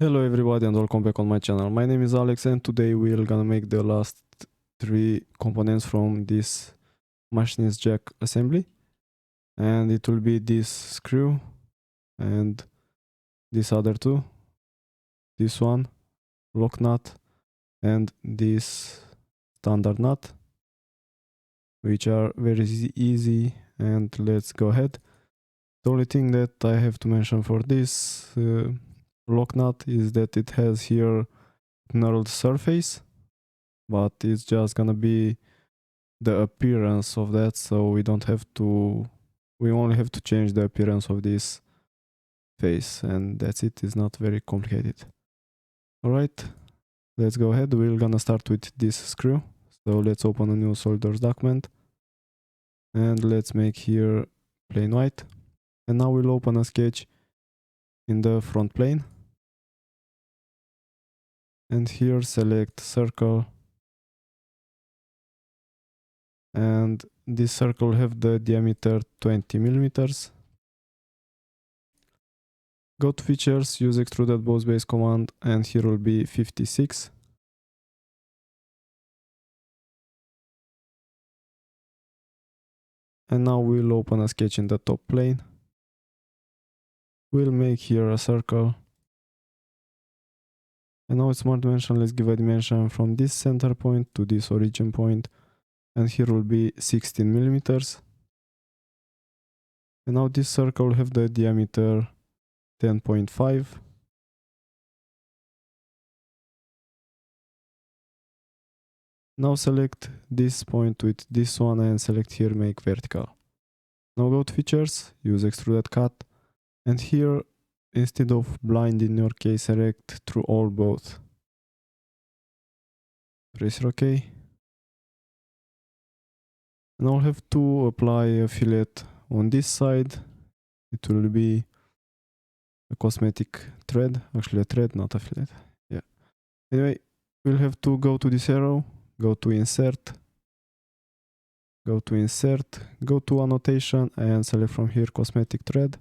Hello everybody and welcome back on my channel. My name is Alex and today we're gonna make the last 3 components from this machinist jack assembly, and it will be this screw and this other two, this one, lock nut, and this standard nut, which are very easy, and let's go ahead. The only thing that I have to mention for this lock nut is that it has here knurled surface, but it's just gonna be the appearance of that, so we only have to change the appearance of this face, and that's it. It's not very complicated. Alright, let's go ahead. We're gonna start with this screw, so let's open a new SolidWorks document and let's make here plain white, and now we'll open a sketch in the front plane, and here select circle, and this circle will have the diameter 20 millimeters. Go to features, use extruded boss base command, and here will be 56. And now we'll open a sketch in the top plane. We'll make here a circle. And now it's smart dimension, let's give a dimension from this center point to this origin point. And here will be 16 millimeters. And now this circle will have the diameter 10.5. Now select this point with this one and select here make vertical. Now go to features, use extruded cut, and here instead of blind in your case select through all both. Press OK. And I'll have to apply a fillet on this side. It will be a cosmetic thread, actually a thread, not a fillet. Yeah. Anyway, we'll have to go to this arrow, go to insert, go to annotation and select from here cosmetic thread.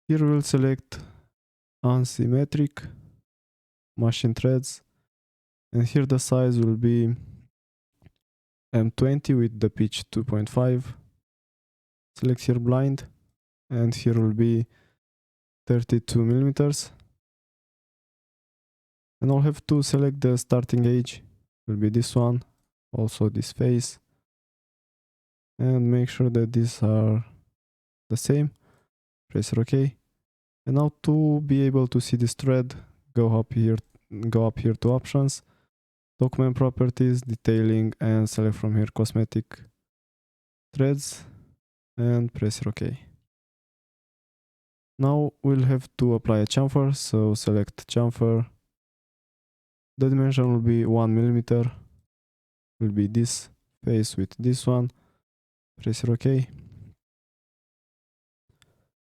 Here we'll select unsymmetric machine threads, and here the size will be M20 with the pitch 2.5. Select here blind, and here will be 32 millimeters. And I'll have to select the starting edge, will be this one, also this face, and make sure that these are the same. Press OK. And now to be able to see this thread, go up here to options, document properties, detailing, and select from here cosmetic threads and press OK. Now we'll have to apply a chamfer, so select chamfer. The dimension will be 1 millimeter, will be this face with this one. Press OK.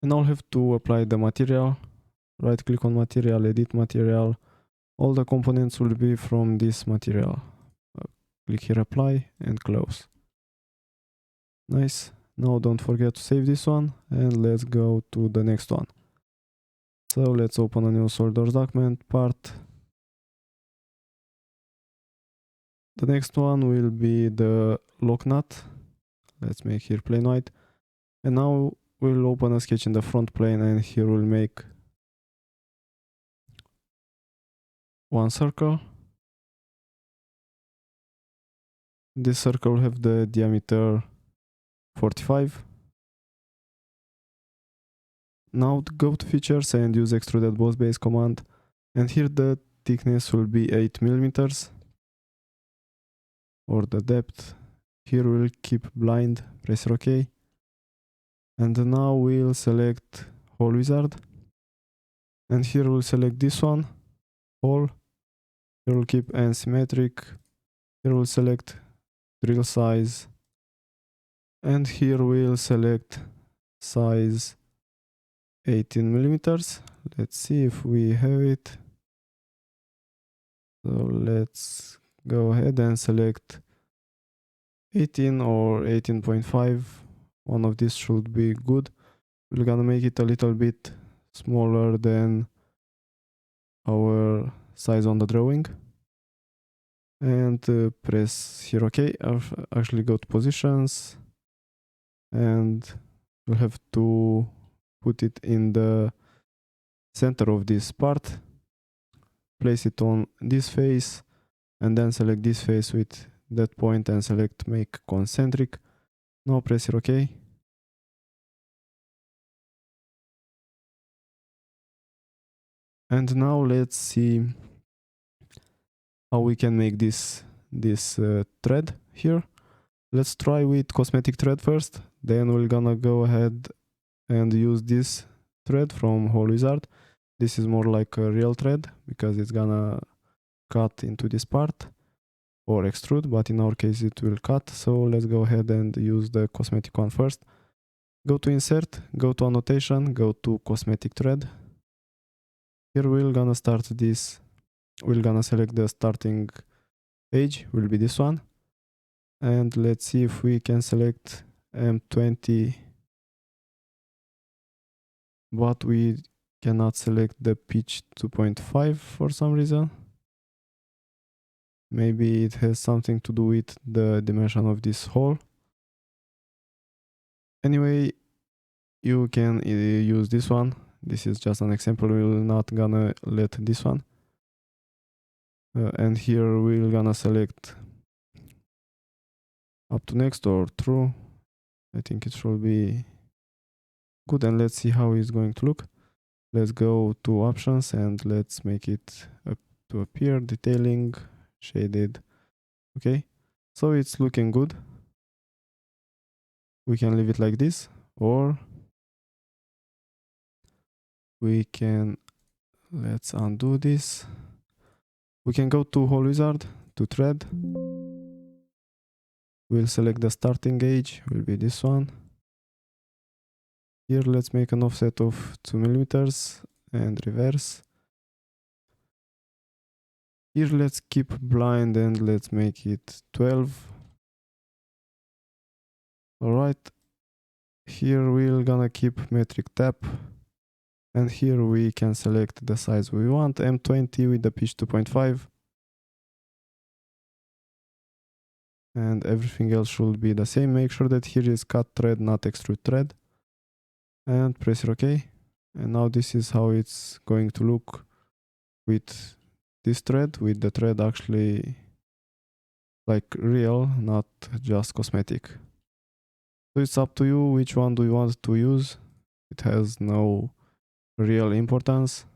And I'll have to apply the material. Right click on material, edit material. All the components will be from this material. Click here apply and close. Nice. Now don't forget to save this one and let's go to the next one. So let's open a new SolidWorks document, part. The next one will be the lock nut. Let's make here plain white. And now we'll open a sketch in the front plane, and here we'll make one circle. This circle will have the diameter 45. Now go to features and use extruded boss base command, and here the thickness will be 8 millimeters, or the depth. Here we'll keep blind, press OK. And now we'll select hole wizard, and here we'll select this one, hole. Here we'll keep asymmetric. Here we'll select drill size, and here we'll select size 18 millimeters. Let's see if we have it. So let's go ahead and select 18 or 18.5. One of these should be good. We're gonna make it a little bit smaller than our size on the drawing, and press here OK. Actually go to positions, and we'll have to put it in the center of this part, place it on this face, and then select this face with that point and select make concentric. Now press here OK. And now let's see how we can make this thread here. Let's try with cosmetic thread first, then we're gonna go ahead and use this thread from Hole Wizard. This is more like a real thread because it's gonna cut into this part or extrude, but in our case it will cut. So let's go ahead and use the cosmetic one first. Go to insert, go to annotation, go to cosmetic thread. Here we're gonna start this, we're gonna select the starting edge, will be this one. And let's see if we can select M20, but we cannot select the pitch 2.5 for some reason. Maybe it has something to do with the dimension of this hole. Anyway, you can use this one. This is just an example. We're not gonna let this one. And here we're gonna select up to next or true. I think it should be good, and let's see how it's going to look. Let's go to options and let's make it up to appear, detailing, shaded. Okay, so it's looking good. We can leave it like this, or we can, let's undo this. We can go to Hole Wizard, to thread. We'll select the starting gauge, will be this one. Here let's make an offset of 2 millimeters and reverse. Here let's keep blind and let's make it 12. Alright, here we're gonna keep metric tap, and here we can select the size we want, M20 with the pitch 2.5. And everything else should be the same. Make sure that here is cut thread, not extrude thread. And press OK. And now this is how it's going to look with this thread, with the thread actually like real, not just cosmetic. So it's up to you which one do you want to use. It has no real importance.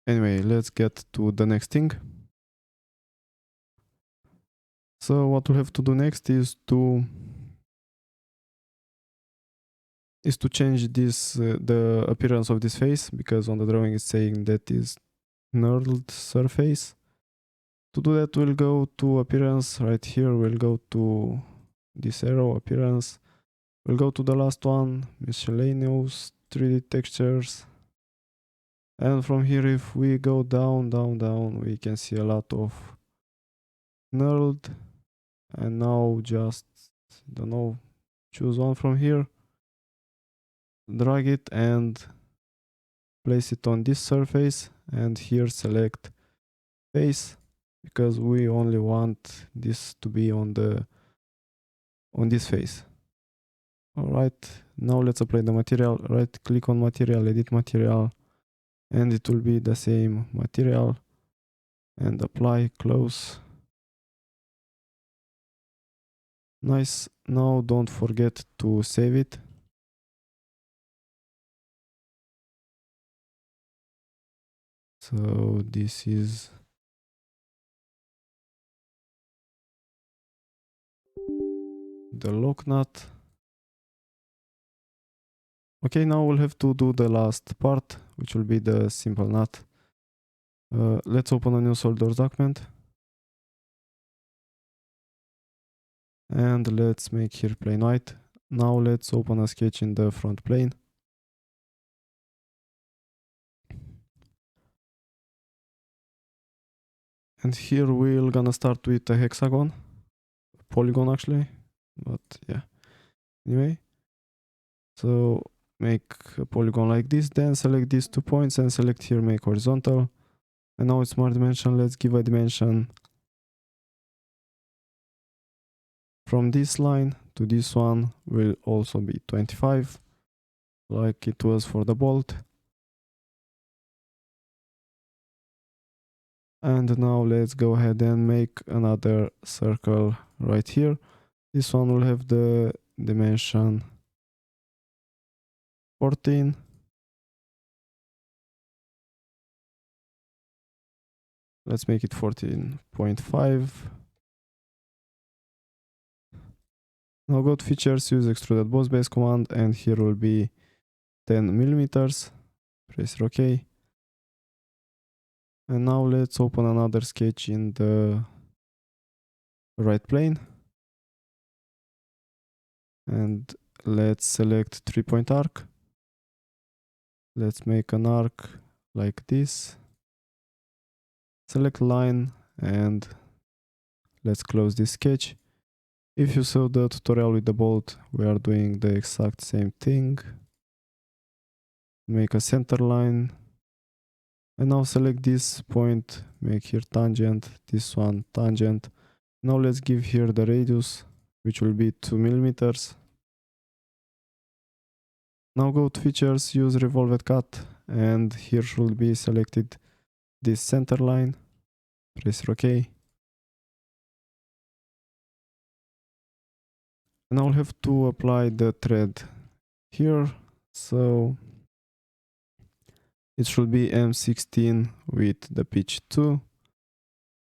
Anyway, let's get to the next thing. So what we'll have to do next is to change this the appearance of this face, because on the drawing it's saying that is knurled surface. To do that, we'll go to appearance right here. We'll go to this arrow, appearance. We'll go to the last one, miscellaneous 3D textures. And from here, if we go down, we can see a lot of knurled. And now just, don't know, choose one from here. Drag it and place it on this surface, and here select face, because we only want this to be on this face. Alright, now let's apply the material. Right click on material, edit material, and it will be the same material, and apply, close. Nice. Now don't forget to save it. So this is the lock nut. Okay, now we'll have to do the last part, which will be the simple nut. Let's open a new SolidWorks document. And let's make here plane white. Now let's open a sketch in the front plane. And here we're gonna start with a hexagon, polygon actually, but yeah. Anyway, so make a polygon like this, then select these 2 points and select here make horizontal. And now it's smart dimension. Let's give a dimension from this line to this one will also be 25, like it was for the bolt. And now let's go ahead and make another circle right here. This one will have the dimension 14. Let's make it 14.5. Now go to features, use extruded boss base command, and here will be 10 millimeters. Press OK. And now let's open another sketch in the right plane. And let's select 3-point arc. Let's make an arc like this. Select line and let's close this sketch. If you saw the tutorial with the bolt, we are doing the exact same thing. Make a center line. And now select this point, make here tangent, this one tangent. Now let's give here the radius, which will be 2 millimeters. Now go to features, use revolved cut, and here should be selected this center line. Press OK. Now I'll have to apply the thread here, so it should be M16 with the pitch 2.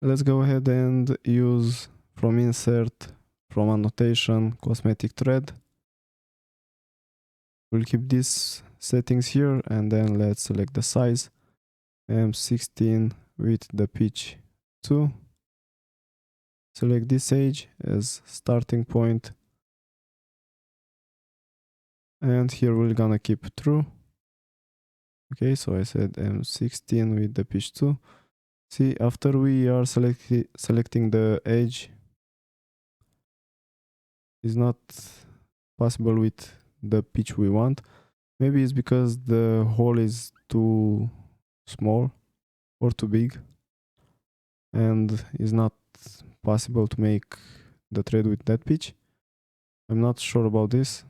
Let's go ahead and use from insert, from annotation, cosmetic thread. We'll keep these settings here and then let's select the size, M16 with the pitch 2. Select this edge as starting point. And here we're gonna keep true. Okay, so I said M16 with the pitch 2. See, after we are selecting the edge, is not possible with the pitch we want. Maybe it's because the hole is too small or too big and is not possible to make the thread with that pitch. I'm not sure about this.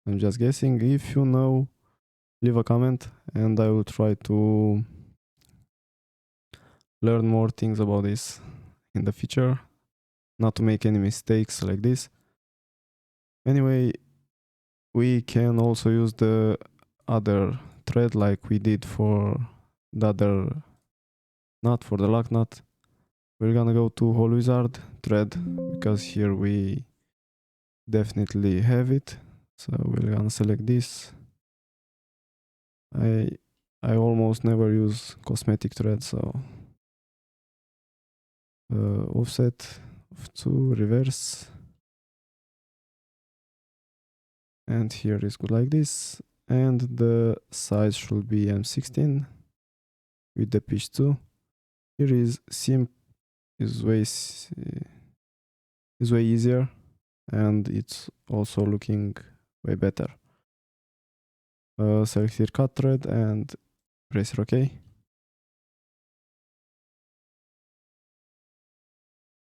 I'm just guessing. If you know, leave a comment and I will try to learn more things about this in the future, not to make any mistakes like this. Anyway, we can also use the other thread like we did for the other nut, for the lock nut. We're gonna go to hole wizard thread because here we definitely have it. So we're gonna select this. I almost never use cosmetic thread, so offset of 2, reverse, and here is good like this, and the size should be M16 with the pitch 2. Here is way easier and it's also looking way better. Select here cut thread and press OK.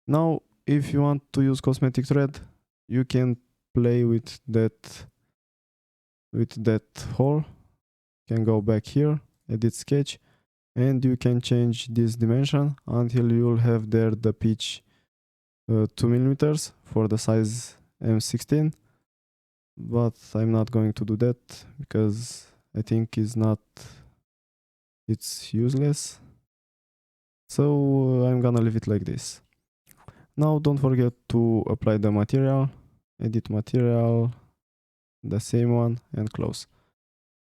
Now, if you want to use cosmetic thread, you can play with that hole. You can go back here, edit sketch, and you can change this dimension until you'll have there the pitch 2 millimeters for the size M16. But I'm not going to do that because I think it's useless. So I'm gonna leave it like this. Now don't forget to apply the material, edit material, the same one, and close.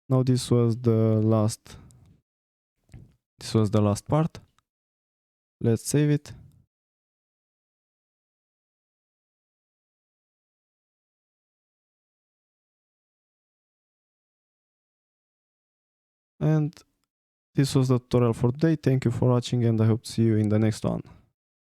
Now this was the last part. Let's save it. And this was the tutorial for today. Thank you for watching and I hope to see you in the next one.